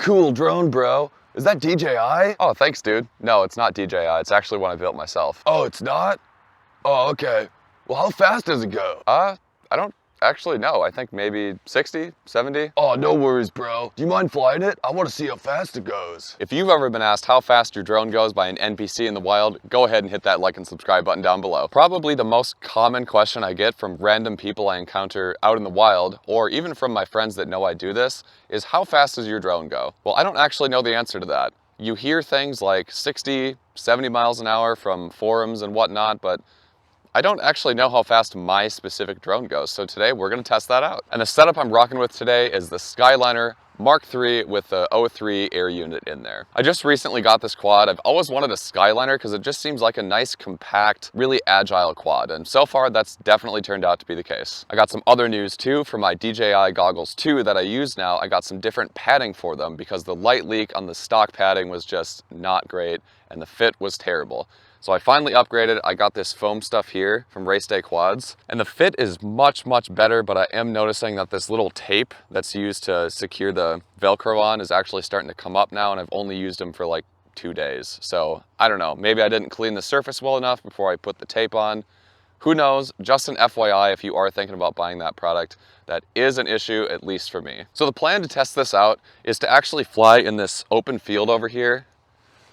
cool drone, bro. Is that DJI? Oh, thanks, dude. No, it's not DJI. It's actually one I built myself. Oh, it's not? Oh, okay. Well, how fast does it go? I don't actually know. I think maybe 60, 70. Oh, no worries, bro. Do you mind flying it? I want to see how fast it goes. If you've ever been asked how fast your drone goes by an NPC in the wild, go ahead and hit that like and subscribe button down below. Probably the most common question I get from random people I encounter out in the wild, or even from my friends that know I do this, is how fast does your drone go? Well, I don't actually know the answer to that. You hear things like 60, 70 miles an hour from forums and whatnot, but I don't actually know how fast my specific drone goes, so today we're going to test that out. And the setup I'm rocking with today is the Skyliner Mark III with the O3 air unit in there. I just recently got this quad. I've always wanted a Skyliner because it just seems like a nice, compact, really agile quad, and so far that's definitely turned out to be the case. I got some other news too for my DJI goggles too that I use now. I got some different padding for them because the light leak on the stock padding was just not great and the fit was terrible. So I finally upgraded. I got this foam stuff here from Race Day Quads, and the fit is much, much better, but I am noticing that this little tape that's used to secure the Velcro on is actually starting to come up now, and I've only used them for like 2 days. So I don't know, maybe I didn't clean the surface well enough before I put the tape on. Who knows? Just an FYI, if you are thinking about buying that product, that is an issue, at least for me. So the plan to test this out is to actually fly in this open field over here.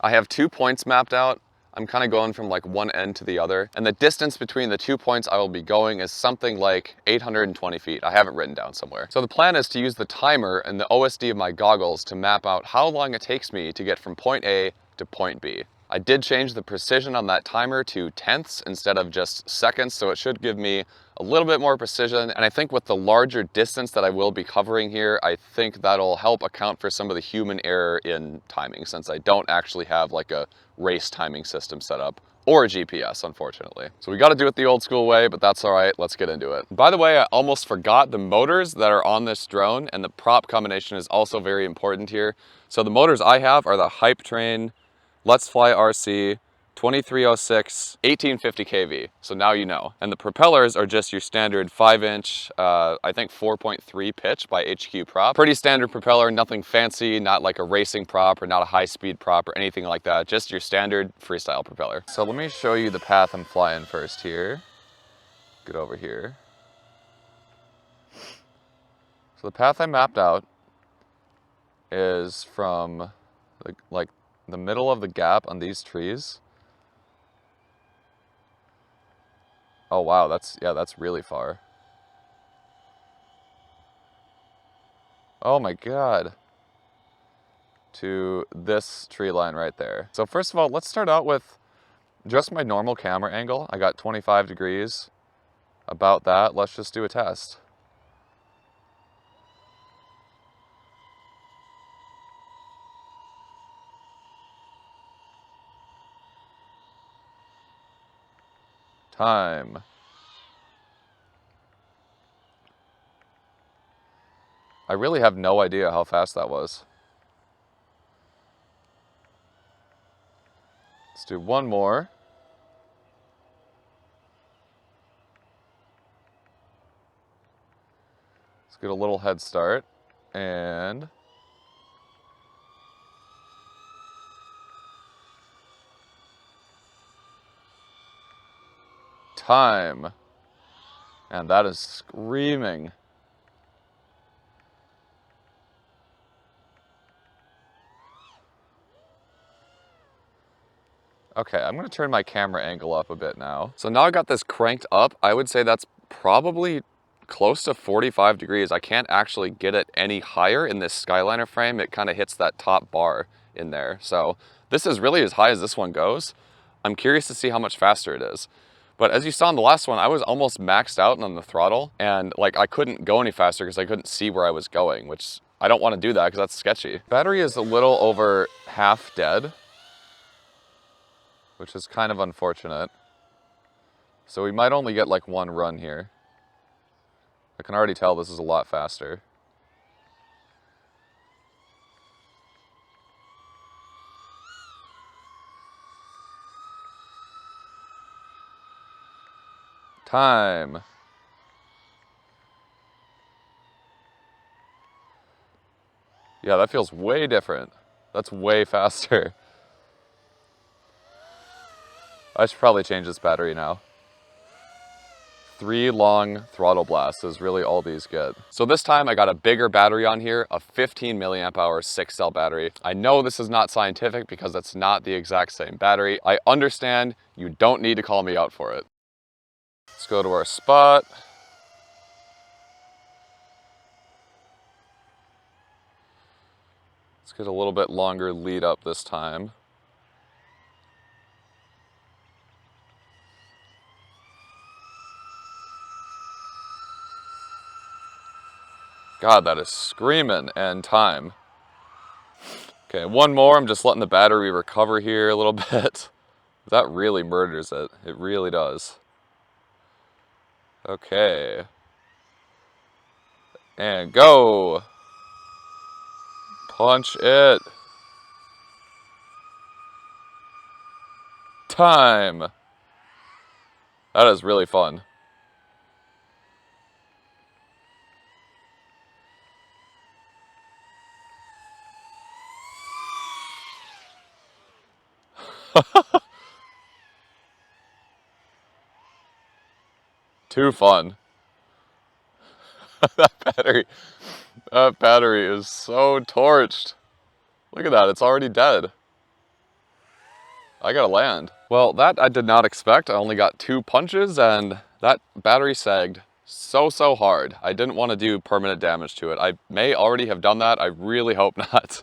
I have 2 points mapped out. I'm kind of going from like one end to the other, and the distance between the 2 points I will be going is something like 820 feet. I have it written down somewhere. So the plan is to use the timer and the OSD of my goggles to map out how long it takes me to get from point A to point B. I did change the precision on that timer to tenths instead of just seconds, so it should give me a little bit more precision. And I think with the larger distance that I will be covering here, I think that'll help account for some of the human error in timing, since I don't actually have like a race timing system set up, or a GPS, unfortunately. So we got to do it the old school way, but that's all right. Let's get into it. By the way, I almost forgot the motors that are on this drone, and the prop combination is also very important here. So the motors I have are the Hype Train Let's Fly RC 2306 1850 kV. So now you know. And the propellers are just your standard 5-inch, I think 4.3 pitch by HQ prop. Pretty standard propeller, nothing fancy, not like a racing prop or not a high-speed prop or anything like that. Just your standard freestyle propeller. So let me show you the path I'm flying first here. Get over here. So the path I mapped out is from the middle of the gap on these trees. Oh wow, that's really far. Oh my God. To this tree line right there. So first of all, let's start out with just my normal camera angle. I got 25 degrees. About that, let's just do a test. Time. I really have no idea how fast that was. Let's do one more. Let's get a little head start, and time. And that is screaming. Okay, I'm gonna turn my camera angle up a bit now. So now I got this cranked up. I would say that's probably close to 45 degrees. I can't actually get it any higher in this Skyliner frame. It kind of hits that top bar in there. So this is really as high as this one goes. I'm curious to see how much faster it is. But as you saw in the last one, I was almost maxed out on the throttle, and like I couldn't go any faster because I couldn't see where I was going, which I don't want to do that because that's sketchy. Battery is a little over half dead, which is kind of unfortunate. So we might only get like one run here. I can already tell this is a lot faster. Time. Yeah, that feels way different. That's way faster. I should probably change this battery now. 3 long throttle blasts is really all these get. So this time I got a bigger battery on here, a 15 milliamp hour 6-cell battery. I know this is not scientific because it's not the exact same battery. I understand, you don't need to call me out for it. Let's go to our spot. Let's get a little bit longer lead up this time. God, that is screaming and time. Okay, one more. I'm just letting the battery recover here a little bit. That really murders it. It really does. Okay. And go. Punch it. Time. That is really fun. Too fun. That battery is so torched. Look at that, it's already dead. I gotta land. Well, that I did not expect. I only got 2 punches and that battery sagged so hard. I didn't want to do permanent damage to it. I may already have done that. I really hope not.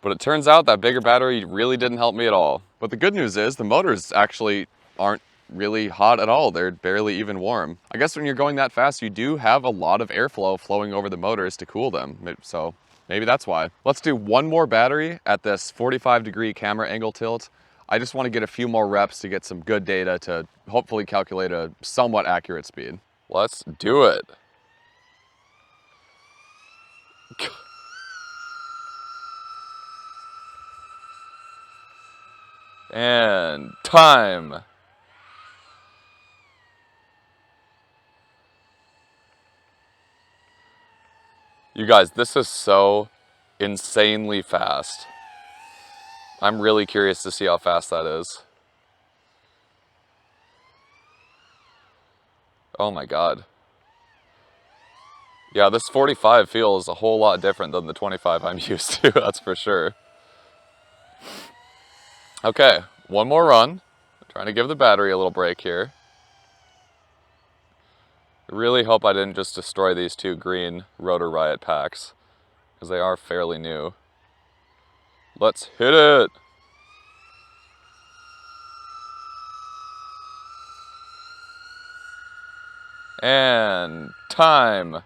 But it turns out that bigger battery really didn't help me at all. But the good news is the motors actually aren't really hot at all. They're barely even warm. I guess when you're going that fast, you do have a lot of airflow flowing over the motors to cool them. So maybe that's why. Let's do one more battery at this 45-degree camera angle tilt. I just want to get a few more reps to get some good data to hopefully calculate a somewhat accurate speed. Let's do it. And time. You guys, this is so insanely fast. I'm really curious to see how fast that is. Oh my God. Yeah, this 45 feels a whole lot different than the 25 I'm used to, that's for sure. Okay, one more run. I'm trying to give the battery a little break here. I really hope I didn't just destroy these 2 green Rotor Riot packs, because they are fairly new. Let's hit it! And time!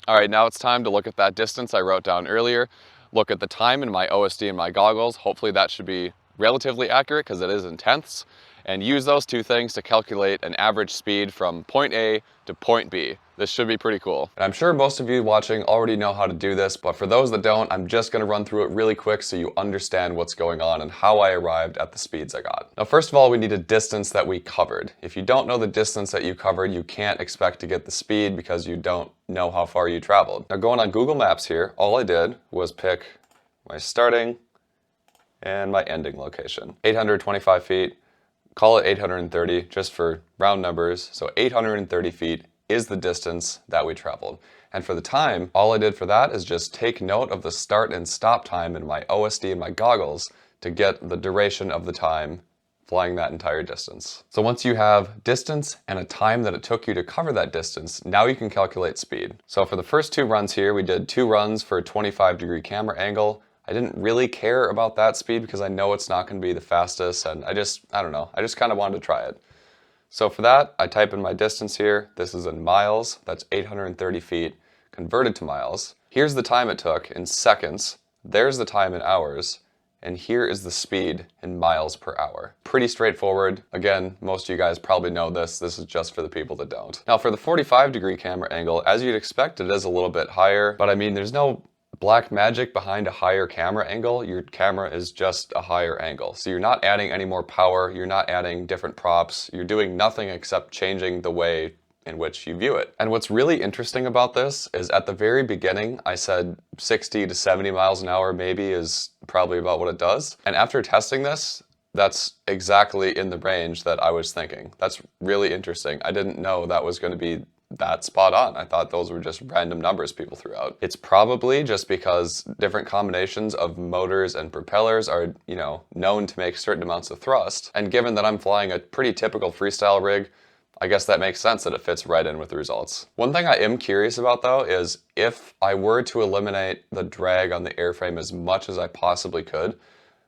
All right, now it's time to look at that distance I wrote down earlier. Look at the time in my OSD and my goggles. Hopefully that should be relatively accurate because it is in tenths. And use those 2 things to calculate an average speed from point A to point B. This should be pretty cool. And I'm sure most of you watching already know how to do this, but for those that don't, I'm just gonna run through it really quick so you understand what's going on and how I arrived at the speeds I got. Now, first of all, we need a distance that we covered. If you don't know the distance that you covered, you can't expect to get the speed because you don't know how far you traveled. Now, going on Google Maps here, all I did was pick my starting and my ending location. 825 feet. Call it 830 just for round numbers. So 830 feet is the distance that we traveled. And for the time, all I did for that is just take note of the start and stop time in my OSD and my goggles to get the duration of the time flying that entire distance. So once you have distance and a time that it took you to cover that distance, now you can calculate speed. So for the first 2 runs here, we did 2 runs for a 25-degree camera angle. I didn't really care about that speed because I know it's not going to be the fastest, and I don't know, I just kind of wanted to try it. So for that, I type in my distance here. This is in miles, that's 830 feet, converted to miles. Here's the time it took in seconds, there's the time in hours, and here is the speed in miles per hour. Pretty straightforward. Again, most of you guys probably know this. This is just for the people that don't. Now for the 45-degree camera angle, as you'd expect, it is a little bit higher, but I mean, there's no black magic behind a higher camera angle, your camera is just a higher angle. So you're not adding any more power, you're not adding different props, you're doing nothing except changing the way in which you view it. And what's really interesting about this is at the very beginning, I said 60 to 70 miles an hour maybe is probably about what it does. And after testing this, that's exactly in the range that I was thinking. That's really interesting. I didn't know that was going to be that spot on. I thought those were just random numbers people threw out. It's probably just because different combinations of motors and propellers are, known to make certain amounts of thrust. And given that I'm flying a pretty typical freestyle rig, I guess that makes sense that it fits right in with the results. One thing I am curious about though is if I were to eliminate the drag on the airframe as much as I possibly could,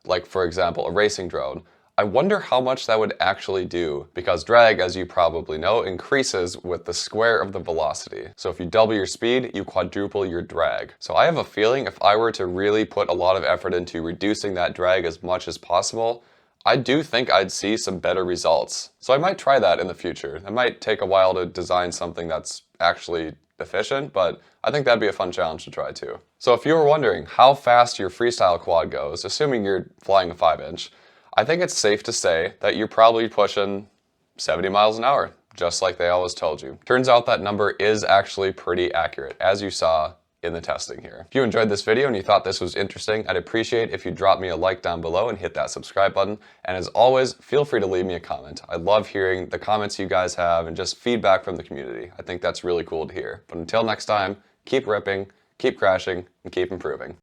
like for example, a racing drone, I wonder how much that would actually do, because drag, as you probably know, increases with the square of the velocity. So if you double your speed, you quadruple your drag. So I have a feeling if I were to really put a lot of effort into reducing that drag as much as possible, I do think I'd see some better results. So I might try that in the future. It might take a while to design something that's actually efficient, but I think that'd be a fun challenge to try too. So if you were wondering how fast your freestyle quad goes, assuming you're flying a 5-inch, I think it's safe to say that you're probably pushing 70 miles an hour, just like they always told you. Turns out that number is actually pretty accurate, as you saw in the testing here. If you enjoyed this video and you thought this was interesting, I'd appreciate if you drop me a like down below and hit that subscribe button. And as always, feel free to leave me a comment. I love hearing the comments you guys have and just feedback from the community. I think that's really cool to hear. But until next time, keep ripping, keep crashing, and keep improving.